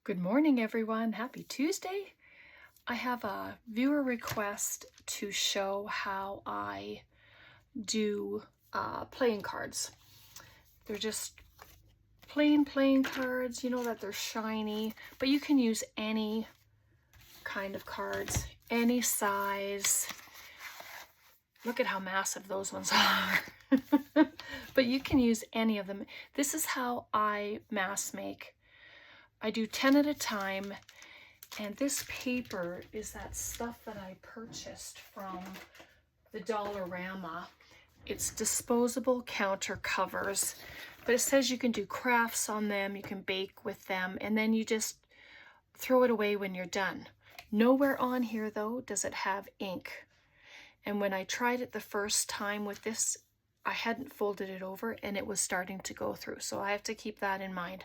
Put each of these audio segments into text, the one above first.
Good morning, everyone. Happy Tuesday. I have a viewer request to show how I do playing cards. They're just plain playing cards. You know that they're shiny, but you can use any kind of cards, any size. Look at how massive those ones are. But you can use any of them. This is how I mass make. I do 10 at a time, and this paper is that stuff that I purchased from the Dollarama. It's disposable counter covers, but it says you can do crafts on them, you can bake with them, and then you just throw it away when you're done. Nowhere on here, though, does it have ink. And when I tried it the first time with this, I hadn't folded it over and it was starting to go through. So I have to keep that in mind.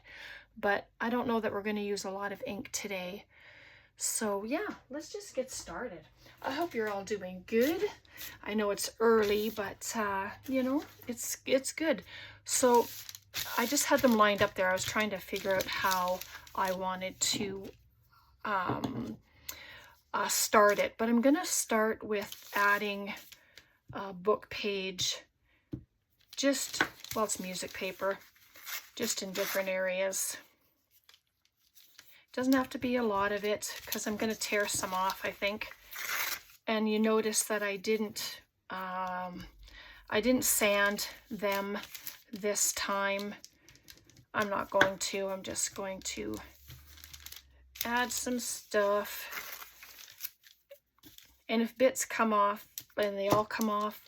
But I don't know that we're going to use a lot of ink today. So yeah, let's just get started. I hope you're all doing good. I know it's early, but you know, it's good. So I just had them lined up there. I was trying to figure out how I wanted to start it, but I'm going to start with adding a book page. Well, it's music paper, just in different areas. Doesn't have to be a lot of it because I'm going to tear some off, I think. And you notice that I didn't sand them this time. I'm not going to. I'm just going to add some stuff. And if bits come off and they all come off,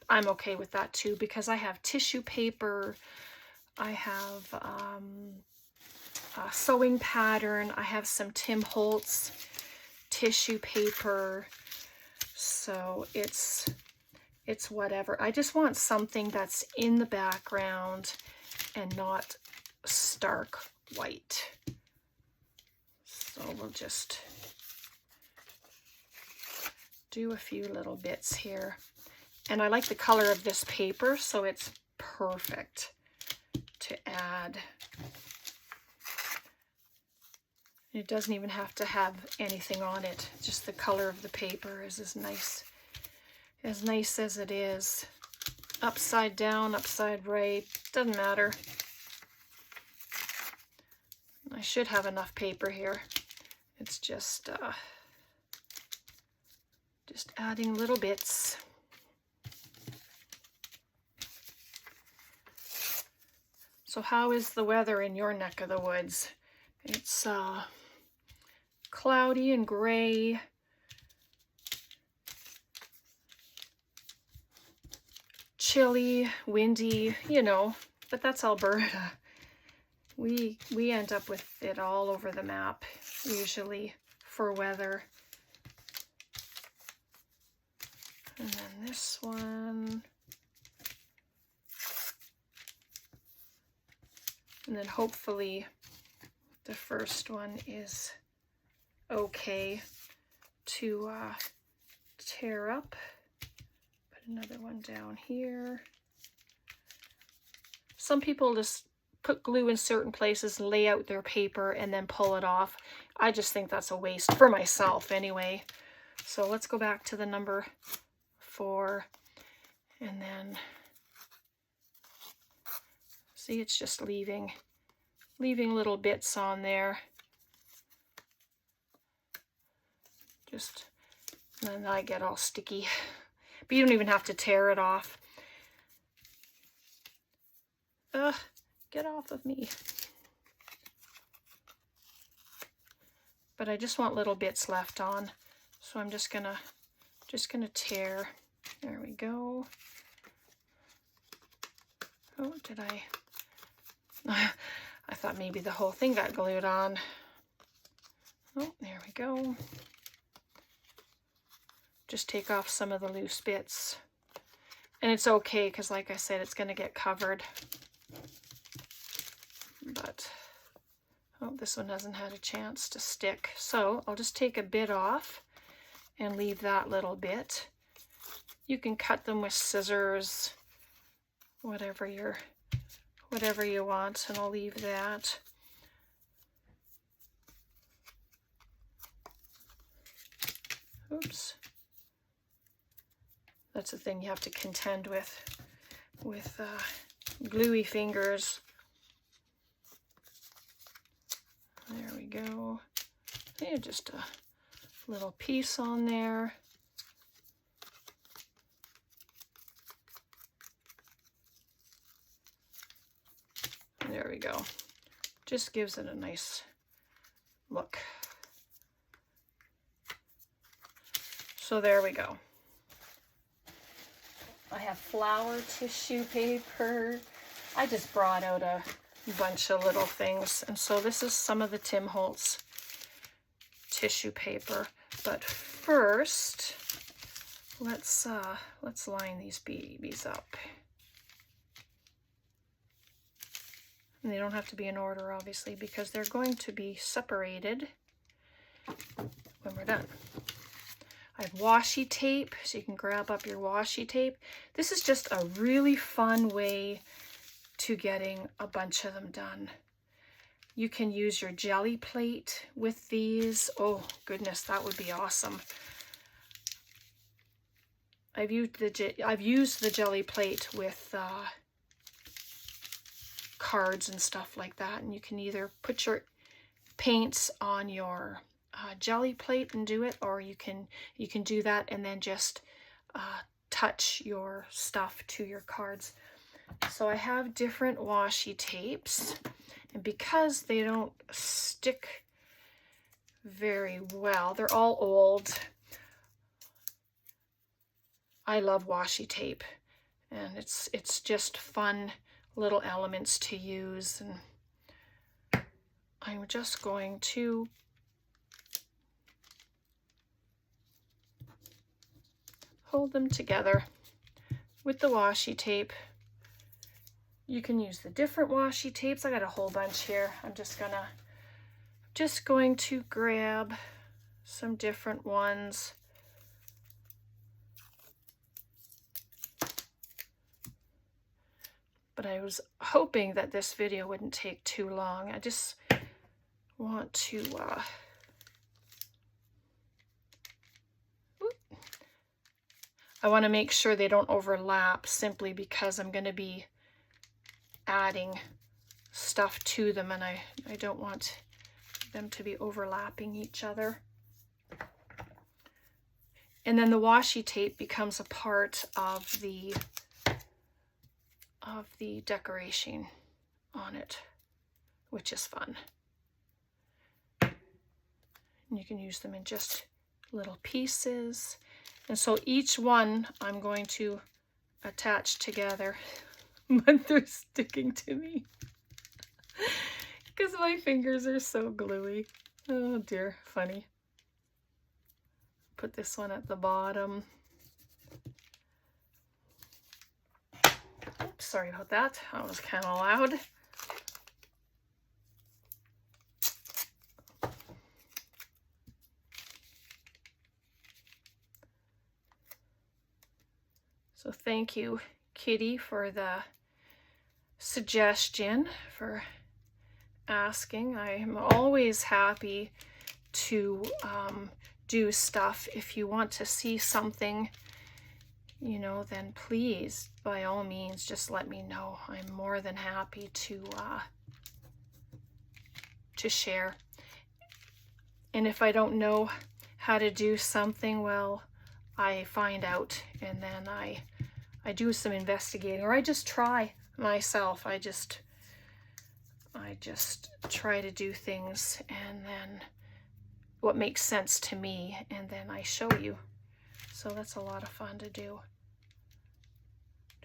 I'm okay with that too, because I have tissue paper, I have a sewing pattern, I have some Tim Holtz tissue paper, so it's whatever. I just want something that's in the background and not stark white. So we'll just do a few little bits here. And I like the color of this paper, so it's perfect to add. It doesn't even have to have anything on it. Just the color of the paper is as nice as it is. Upside down, upside right, doesn't matter. I should have enough paper here. It's just adding little bits. So how is the weather in your neck of the woods? It's cloudy and gray. Chilly, windy, you know, but that's Alberta. We end up with it all over the map, usually, for weather. And then this one. And then hopefully the first one is okay to tear up. Put another one down here. Some people just put glue in certain places, lay out their paper, and then pull it off. I just think that's a waste, for myself anyway. So let's go back to the number 4, and then see, it's just leaving little bits on there. Just, and then I get all sticky. But you don't even have to tear it off. Get off of me. But I just want little bits left on. So I'm just gonna tear. There we go. Oh, did I? I thought maybe the whole thing got glued on. Oh, there we go. Just take off some of the loose bits. And it's okay, because like I said, it's going to get covered. But, oh, this one hasn't had a chance to stick. So I'll just take a bit off and leave that little bit. You can cut them with scissors, whatever you want, and I'll leave that. Oops. That's the thing you have to contend with gluey fingers. There we go. Yeah, just a little piece on there. There we go. Just gives it a nice look. So there we go. I have flower tissue paper. I just brought out a bunch of little things. And so this is some of the Tim Holtz tissue paper. But first, let's line these babies up. And they don't have to be in order, obviously, because they're going to be separated when we're done. I have washi tape, so you can grab up your washi tape. This is just a really fun way to getting a bunch of them done. You can use your jelly plate with these. Oh goodness, that would be awesome. I've used the jelly plate with cards and stuff like that, and you can either put your paints on your jelly plate and do it, or you can do that and then just touch your stuff to your cards. So I have different washi tapes, and because they don't stick very well, they're all old. I love washi tape, and it's just fun little elements to use. And I'm just going to hold them together with the washi tape. You can use the different washi tapes. I got a whole bunch here. I'm just going to grab some different ones. But I was hoping that this video wouldn't take too long. I just want to I want to make sure they don't overlap, simply because I'm going to be adding stuff to them, and I don't want them to be overlapping each other. And then the washi tape becomes a part of the decoration on it, which is fun. And you can use them in just little pieces. And so each one I'm going to attach together, but they're sticking to me because my fingers are so gluey. Oh dear, funny. Put this one at the bottom. Oops, sorry about that. That was kind of loud. So thank you, Kitty, for the suggestion, for asking. I'm always happy to do stuff. If you want to see something, you know, then please, by all means, just let me know. I'm more than happy to share. And if I don't know how to do something, well, I find out, and then I do some investigating, or I just try myself. I just try to do things, and then what makes sense to me, and then I show you. So that's a lot of fun to do.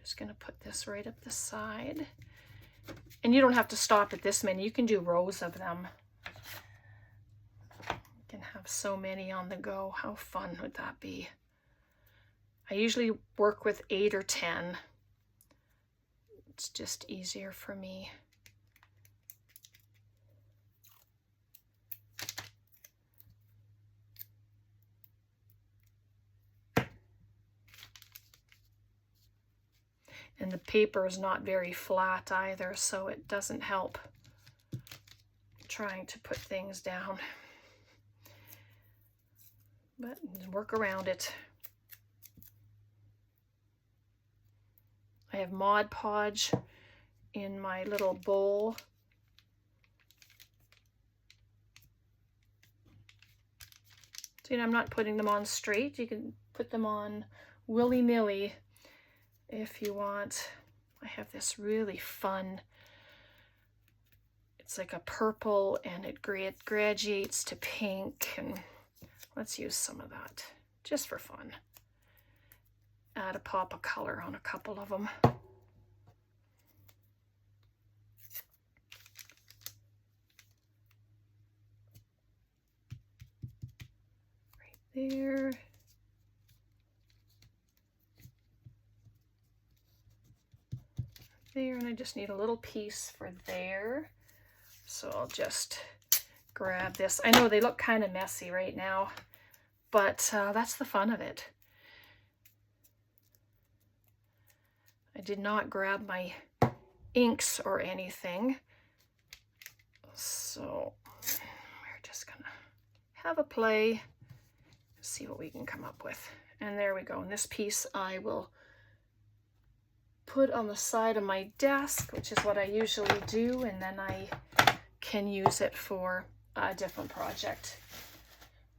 Just going to put this right up the side. And you don't have to stop at this many. You can do rows of them. You can have so many on the go. How fun would that be? I usually work with 8 or 10. It's just easier for me. And the paper is not very flat either, so it doesn't help trying to put things down. but work around it. I have Mod Podge in my little bowl. So, you know, I'm not putting them on straight. You can put them on willy-nilly if you want. I have this really fun, it's like a purple and it graduates to pink, and let's use some of that just for fun. Add a pop of color on a couple of them. Right there. There, and I just need a little piece for there. So I'll just grab this. I know they look kind of messy right now, but that's the fun of it. I did not grab my inks or anything, so we're just gonna have a play, see what we can come up with. And there we go. And this piece I will put on the side of my desk, which is what I usually do, and then I can use it for a different project.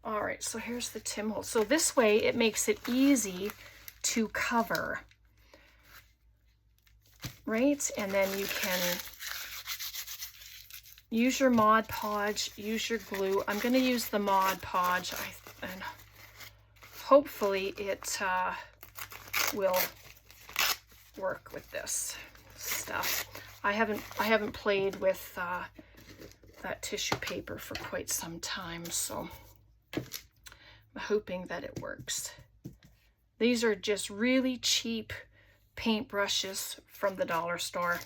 All right, so here's the Tim Holtz. So this way it makes it easy to cover, right? And then you can use your Mod Podge, use your glue. I'm going to use the Mod Podge, and hopefully it will work with this stuff. I haven't played with that tissue paper for quite some time, so I'm hoping that it works. These are just really cheap paint brushes from the dollar store.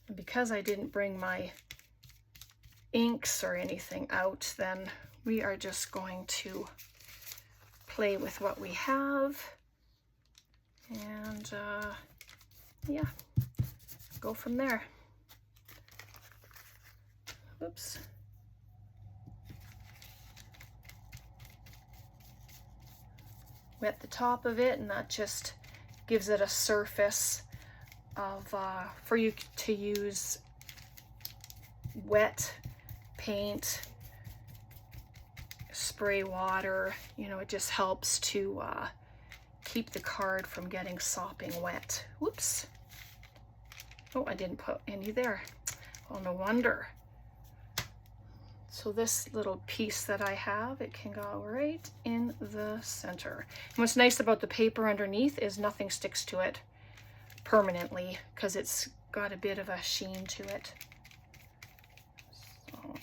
And because I didn't bring my inks or anything out, then we are just going to play with what we have and yeah, go from there. Oops. Wet the top of it, and that just gives it a surface of for you to use wet paint, spray water. You know, it just helps to keep the card from getting sopping wet. Whoops. Oh, I didn't put any there. Oh, no wonder. So this little piece that I have, it can go right in the center. And what's nice about the paper underneath is nothing sticks to it permanently because it's got a bit of a sheen to it. So.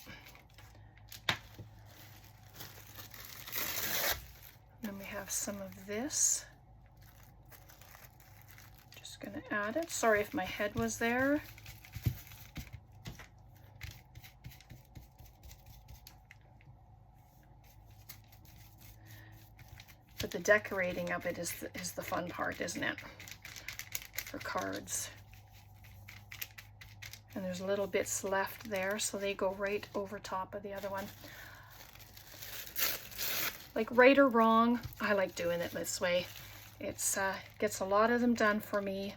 Then we have some of this. Just gonna add it. Sorry if my head was there. But the decorating of it is the fun part, isn't it? For cards. And there's little bits left there, so they go right over top of the other one. Like, right or wrong, I like doing it this way. It's gets a lot of them done for me,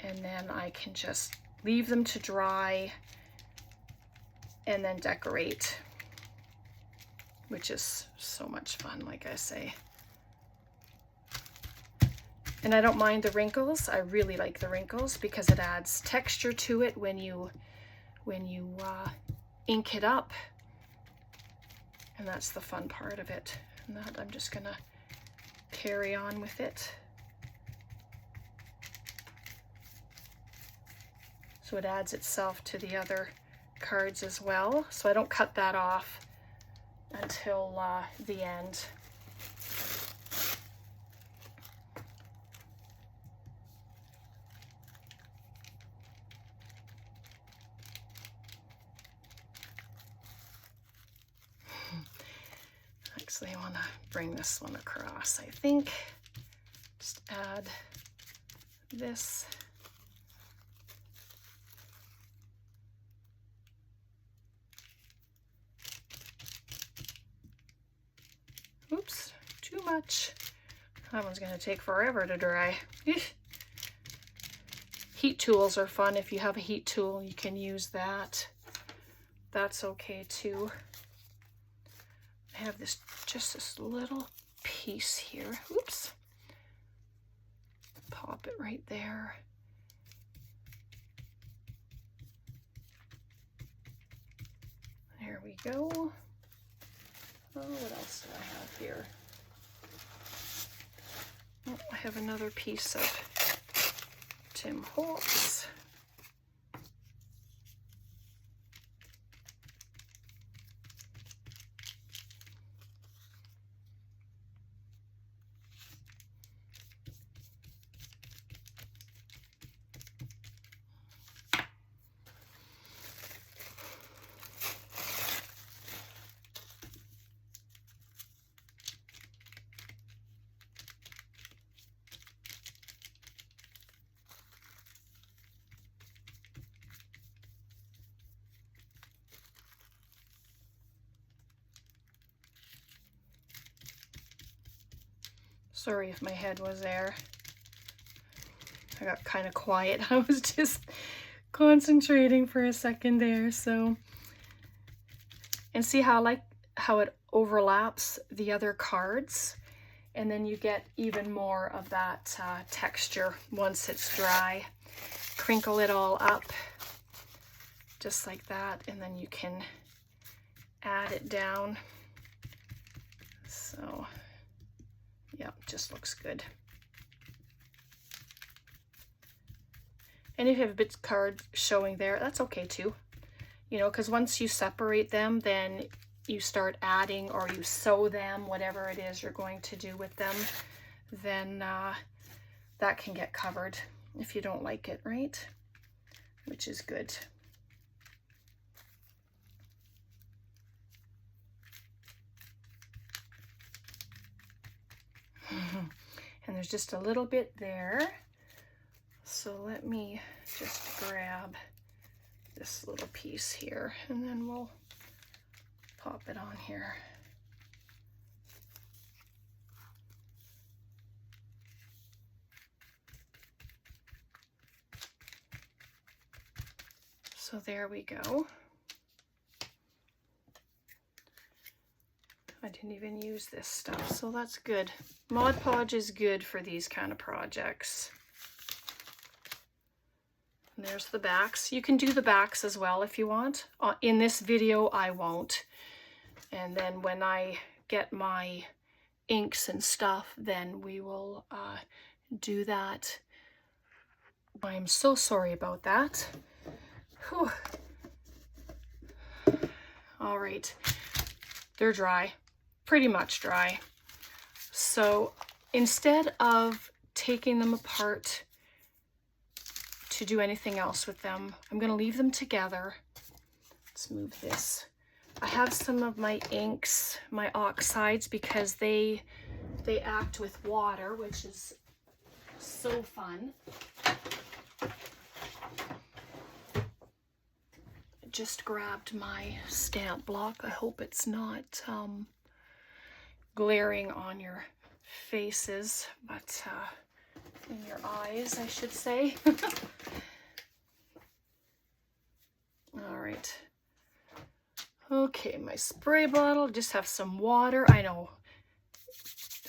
and then I can just leave them to dry and then decorate, which is so much fun, like I say. And I don't mind the wrinkles. I really like the wrinkles because it adds texture to it when you ink it up. And that's the fun part of it. And that I'm just gonna carry on with it. So it adds itself to the other cards as well. So I don't cut that off until the end. Actually, I want to bring this one across, I think. Just add this. much. That one's going to take forever to dry. Heat tools are fun. If you have a heat tool, you can use that. That's okay too. I have just this little piece here. Oops. Pop it right there. There we go. Oh, what else do I have here? Oh, I have another piece of Tim Holtz. Sorry if my head was there. I got kind of quiet. I was just concentrating for a second there. So, and see how it overlaps the other cards, and then you get even more of that texture once it's dry. Crinkle it all up just like that, and then you can add it down. So yeah, just looks good. And if you have a bit card showing there, that's okay too. You know, because once you separate them, then you start adding, or you sew them, whatever it is you're going to do with them, then that can get covered if you don't like it, right? Which is good. And there's just a little bit there. So let me just grab this little piece here, and then we'll pop it on here. So there we go. I didn't even use this stuff, so that's good. Mod Podge is good for these kind of projects. And there's the backs. You can do the backs as well if you want. In this video, I won't. And then when I get my inks and stuff, then we will do that. I'm so sorry about that. Whew. All right, they're dry. Pretty much dry. So instead of taking them apart to do anything else with them, I'm going to leave them together. Let's move this. I have some of my inks, my oxides, because they act with water, which is so fun. Just grabbed my stamp block. I hope it's not glaring on your faces, but in your eyes, I should say. All right. Okay, my spray bottle, just have some water. I know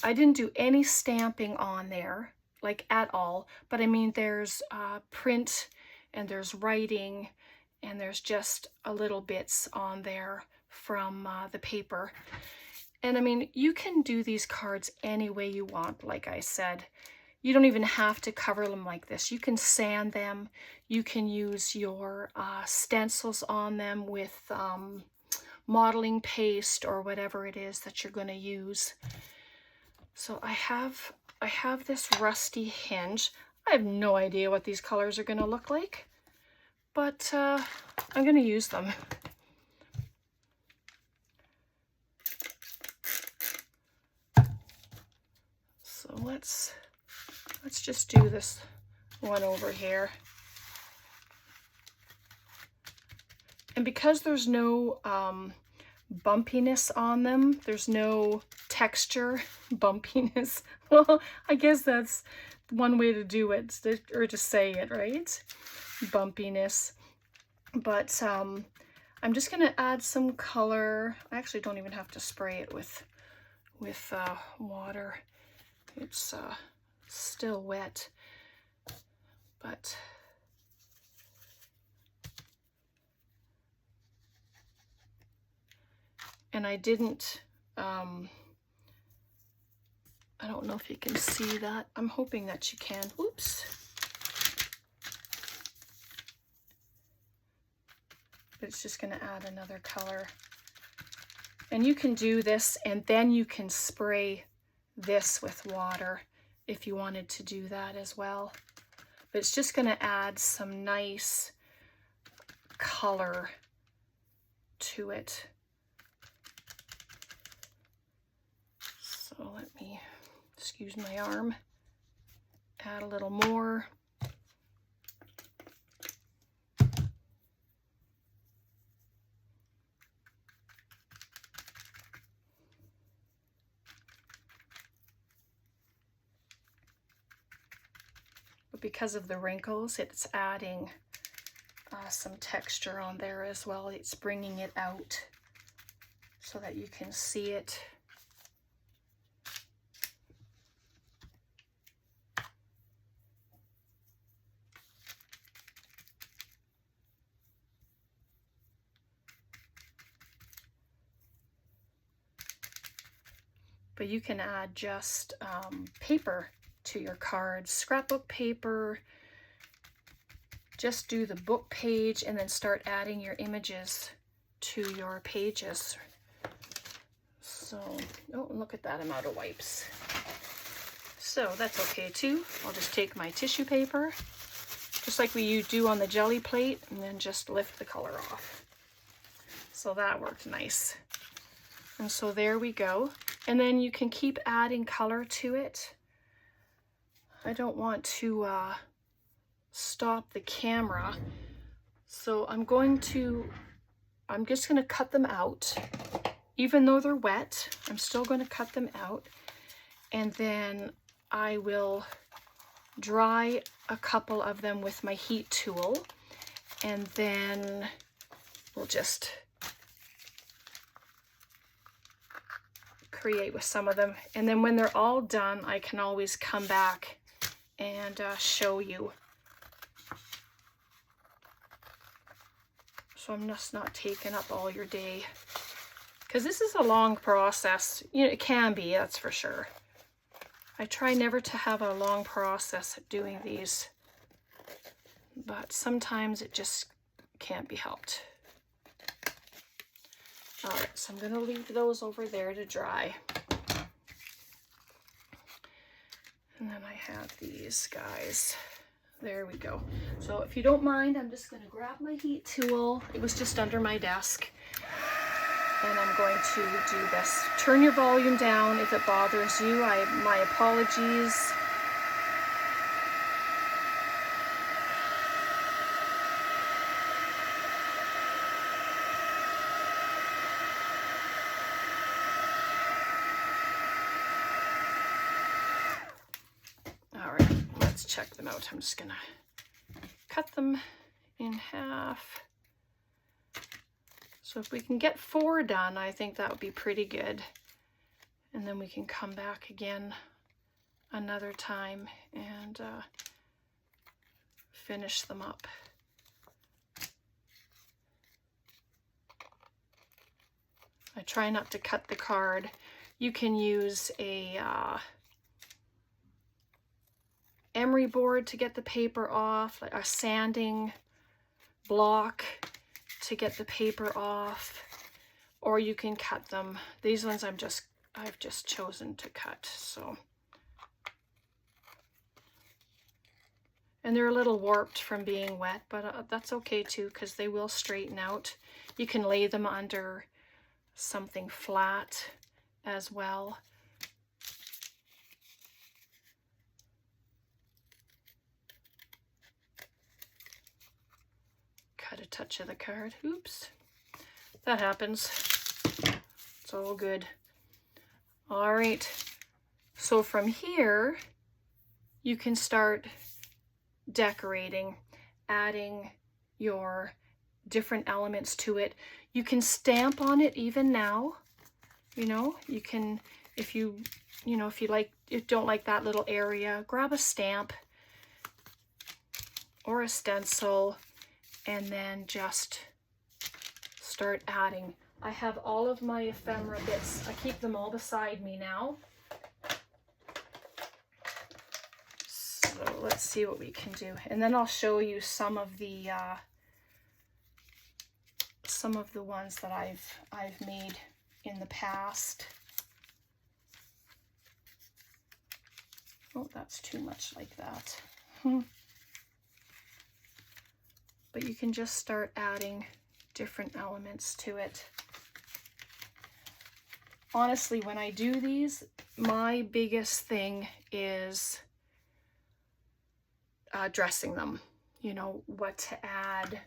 I didn't do any stamping on there, like at all, but I mean, there's print and there's writing, and there's just a little bits on there from the paper. And I mean, you can do these cards any way you want, like I said. You don't even have to cover them like this. You can sand them. You can use your stencils on them with modeling paste or whatever it is that you're going to use. So I have this rusty hinge. I have no idea what these colors are going to look like, but I'm going to use them. So let's just do this one over here. And because there's no bumpiness on them. There's no texture bumpiness. Well, I guess that's one way to do it, or to say it, right? Bumpiness. But I'm just gonna add some color. I actually don't even have to spray it with water. It's still wet, but and I didn't I don't know if you can see that. I'm hoping that you can. Oops. But it's just going to add another color. And you can do this, and then you can spray this with water if you wanted to do that as well. But it's just going to add some nice color to it. So let me, excuse my arm, add a little more. But because of the wrinkles, it's adding some texture on there as well. It's bringing it out so that you can see it. But you can add just paper to your cards, scrapbook paper. Just do the book page and then start adding your images to your pages. So, oh, look at that, I'm out of wipes. So that's okay too. I'll just take my tissue paper, just like we do on the jelly plate, and then just lift the color off. So that worked nice. And so there we go. And then you can keep adding color to it. I don't want to stop the camera, so I'm just going to cut them out. Even though they're wet, I'm still going to cut them out, and then I will dry a couple of them with my heat tool, and then we'll just create with some of them. And then when they're all done, I can always come back and show you. So I'm just not taking up all your day, because this is a long process. You know, it can be, that's for sure. I try never to have a long process at doing these, but sometimes it just can't be helped. All right, so I'm going to leave those over there to dry. And then I have these guys. There we go. So if you don't mind, I'm just going to grab my heat tool. It was just under my desk. And I'm going to do this. Turn your volume down if it bothers you. My apologies. Check them out. I'm just gonna cut them in half. So if we can get 4 done, I think that would be pretty good. And then we can come back again another time and finish them up. I try not to cut the card. You can use a emery board to get the paper off, like a sanding block to get the paper off, or you can cut them. These ones I've just chosen to cut. So, and they're a little warped from being wet, but that's okay too, because they will straighten out. You can lay them under something flat as well. Cut a touch of the card. Oops, that happens. So good. All right, so from here, you can start decorating, adding your different elements to it. You can stamp on it even now. You know, you can, if you don't like that little area, grab a stamp or a stencil and then just start adding. I have all of my ephemera bits. I keep them all beside me now. So let's see what we can do. And then I'll show you some of the ones that I've made in the past. Oh, that's too much like that. But you can just start adding different elements to it. Honestly, when I do these, my biggest thing is dressing them. You know, what to add.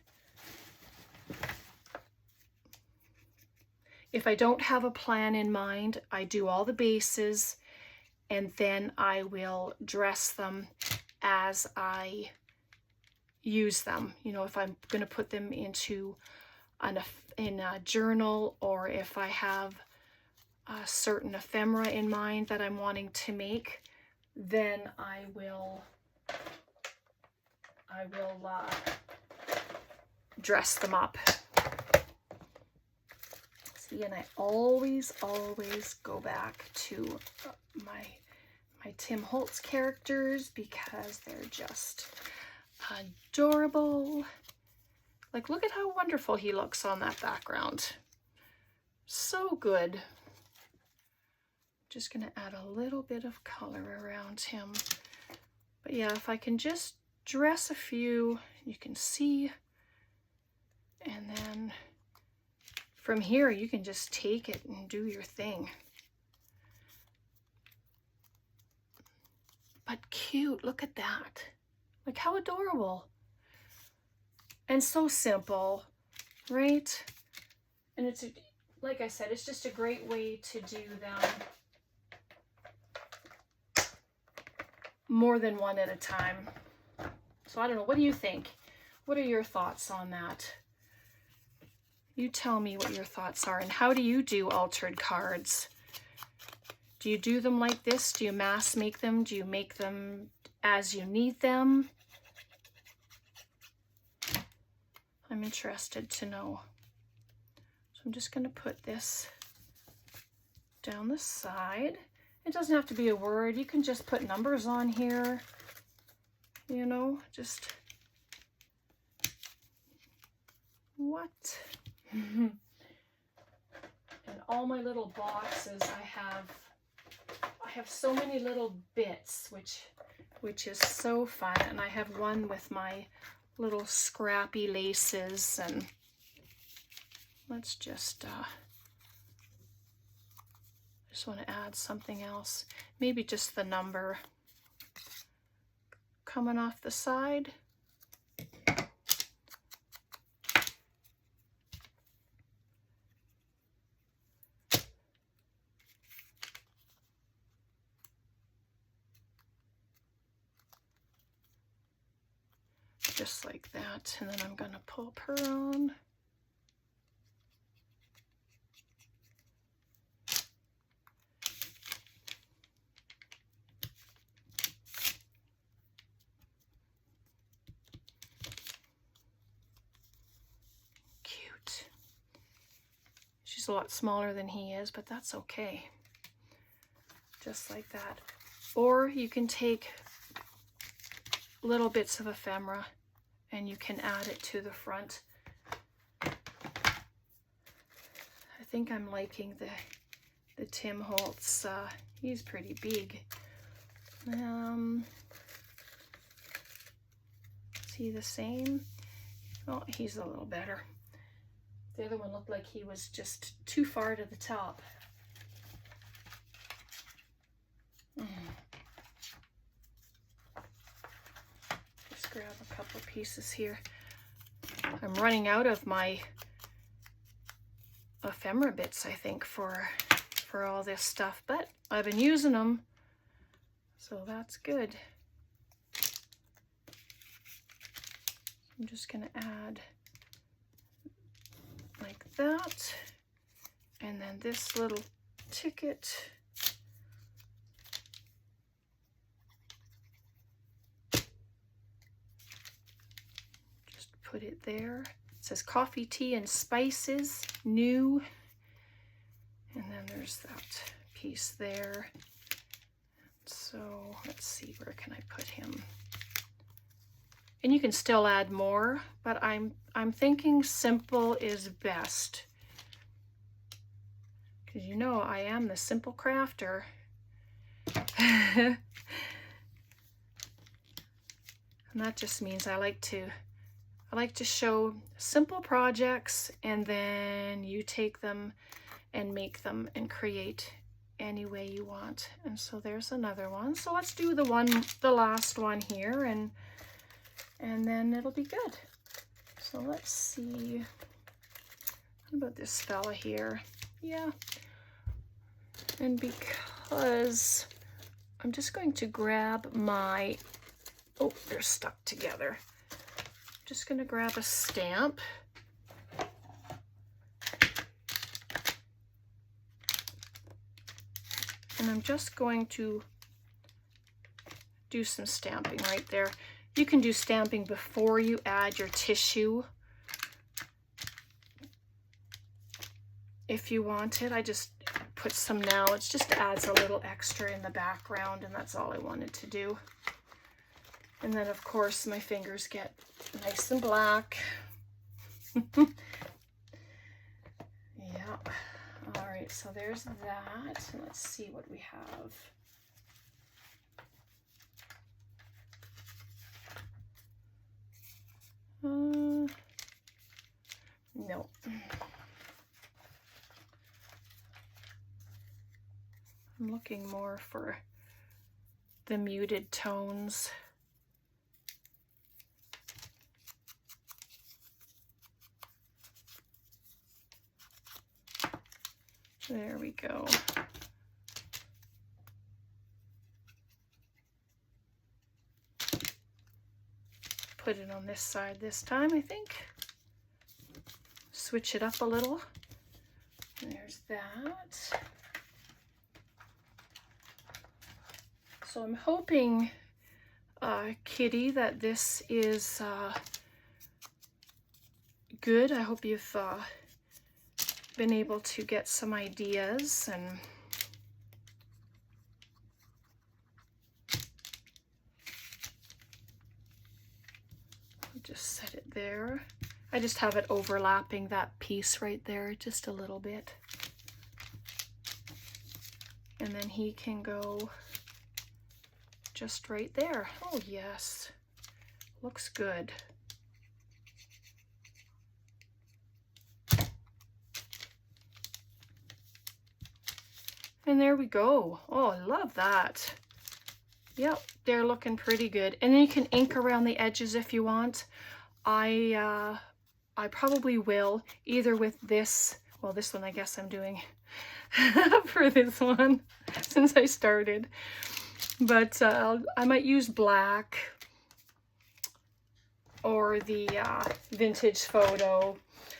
If I don't have a plan in mind, I do all the bases and then I will dress them as I use them. You know, if I'm going to put them into in a journal, or if I have a certain ephemera in mind that I'm wanting to make, then I will dress them up. See, and I always go back to my Tim Holtz characters because they're just adorable. Like, look at how wonderful he looks on that background. So good. Just gonna add a little bit of color around him. But yeah, if I can just dress a few, you can see, and then from here you can just take it and do your thing. But cute, look at that. Like, how adorable. And so simple, right? And it's, like I said, it's just a great way to do them more than one at a time. So I don't know, what do you think? What are your thoughts on that? You tell me what your thoughts are, and how do you do altered cards? Do you do them like this? Do you mass make them? Do you make them as you need them? I'm interested to know. So I'm just going to put this down the side. It doesn't have to be a word. You can just put numbers on here. You know, just what? And all my little boxes, I have so many little bits, which is so fun. And I have one with my little scrappy laces, and let's just want to add something else. Maybe just the number coming off the side. Just like that, and then I'm going to pull her on. Cute. She's a lot smaller than he is, but that's okay. Just like that. Or you can take little bits of ephemera and you can add it to the front. I think I'm liking the Tim Holtz. He's pretty big. Is he the same? Oh, he's a little better. The other one looked like he was just too far to the top. Just grab a couple pieces here. I'm running out of my ephemera bits, I think, for all this stuff, but I've been using them, so that's good. I'm just going to add like that, and then this little ticket. Just put it there. It says coffee, tea, and spices, new. And then there's that piece there. So let's see, where can I put him? And you can still add more, but I'm thinking simple is best. Because you know I am the simple crafter. And that just means I like to show simple projects, and then you take them and make them and create any way you want. And so there's another one. So let's do the last one here, and then it'll be good. So let's see. What about this fella here? Yeah. And because I'm just going to grab my, oh, they're stuck together. I'm just going to grab a stamp. And I'm just going to do some stamping right there. You can do stamping before you add your tissue if you want it. I just put some now. It just adds a little extra in the background, and that's all I wanted to do. And then, of course, my fingers get nice and black. Yeah. All right, so there's that. Let's see what we have. No. I'm looking more for the muted tones. There we go. Put it on this side this time, I think. Switch it up a little. And there's that. So I'm hoping, Kitty, that this is good. I hope you've been able to get some ideas, and I'll just set it there. I just have it overlapping that piece right there just a little bit. And then he can go just right there. Oh yes, looks good. And there we go. Oh, I love that. Yep, they're looking pretty good. And then you can ink around the edges if you want. I probably will, either with this, well, this one I guess I'm doing for this one since I started. But I might use black or the vintage photo,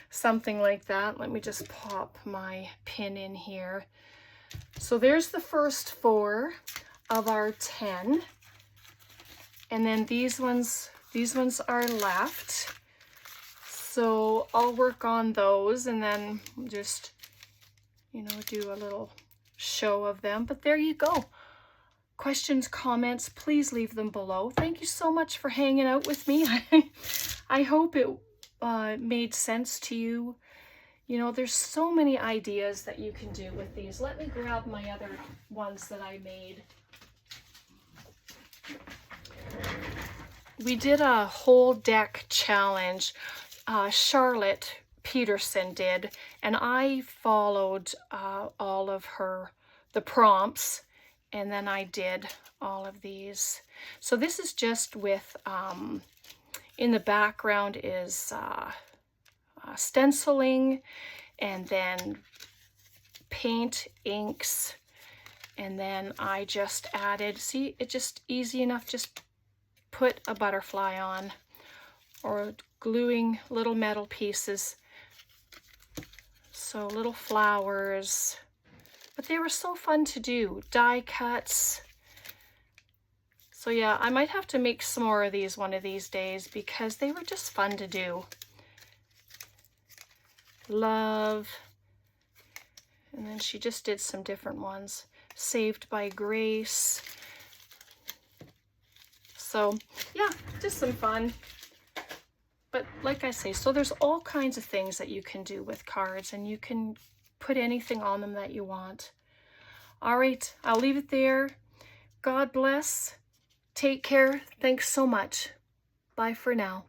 something like that. Let me just pop my pin in here. So there's the first 4 of our 10, and then these ones are left. So I'll work on those and then just, you know, do a little show of them. But there you go. Questions, comments, please leave them below. Thank you so much for hanging out with me. I hope it made sense to you. You know, there's so many ideas that you can do with these. Let me grab my other ones that I made. We did a whole deck challenge. Charlotte Peterson did, and I followed all of the prompts, and then I did all of these. So this is just with, in the background is stenciling, and then paint, inks, and then I just added, see, it's just easy enough, just put a butterfly on, or gluing little metal pieces. So little flowers, but they were so fun to do. Die cuts. So yeah, I might have to make some more of these one of these days because they were just fun to do. Love. And then she just did some different ones. Saved by Grace. So yeah, just some fun. But like I say, so there's all kinds of things that you can do with cards, and you can put anything on them that you want. All right, I'll leave it there. God bless. Take care. Thanks so much. Bye for now.